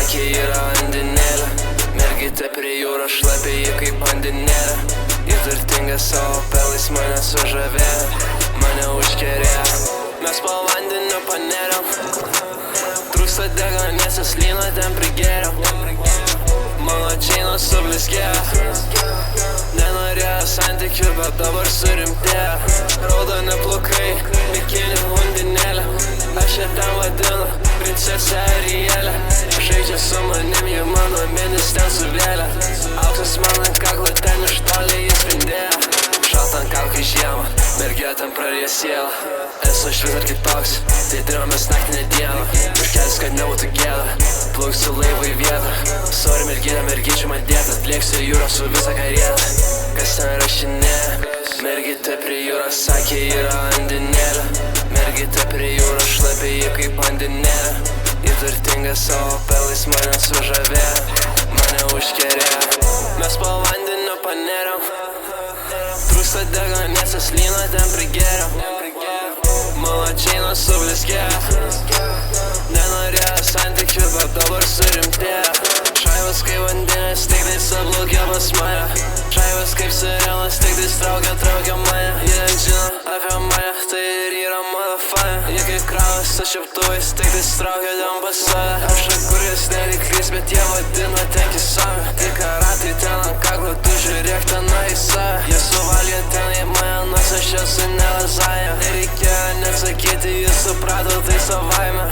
sakė, yra andinėlė. Mergitė prie jūros šlapė jį kaip andinėlė. Ji turtinga savo pelais mane sužavėjo, mane užkerėjo. Mes po vandeniu paneriam, trūksta degalės, nes lyną ten prigėriau. Mano džeinas sublizgėjo, nenorėjo santykių, bet dabar surimtėjo. Raudoni plaukai, bikini undinėlė, aš ją ten vadinu princesė Arielė. Žaidžia su manim, ji mano minis ten suvėlė. Auksas man ant kaklo, ten iš toli jis spindėjo. Šalta ant kaukai žiemą, mergė ten prarija sielą. Esu iš vis dar kitoks, tai dirbamės naktinę dieną. Užkelsiu, kad nebūtų gėda, plauksiu laivą į vietą. Sorry mergytė, mergyčių man dėta, atlėksiu jūrą su visa karieta. Kas ten rašinėja? Mergytė prie jūros sakė, yra andinėlė. Mergytė prie jūros šlapė jį kaip andinėlė. Ji turtinga savo pelais mane sužavėjo, mane užkerėjo. Mes po vandeniu paneriam, trūksta degalės, nes lyną ten prigėriau. Mano džeinas sublizgėjo, nenorėjo santykių, bet dabar surimtėjo. Šaivas kaip vandens, tik tai sublogė pas mane. Šaivas kaip sirenas, tik tai traukia mane. Jie žino apie mane, tai ir yra mano faja. Jie kaip kravas su šiptuvais, tik tai traukia ten pas save. Aš akurės neriklys, bet jie vadina ten kisami. Tai karatai ten ant kaklo, tu žiūrėk tenai į save. Jie suvalgė ten į mane, nors aš esu ne lazaja. Nereikėjo net sakyti, jis suprato tai savaime.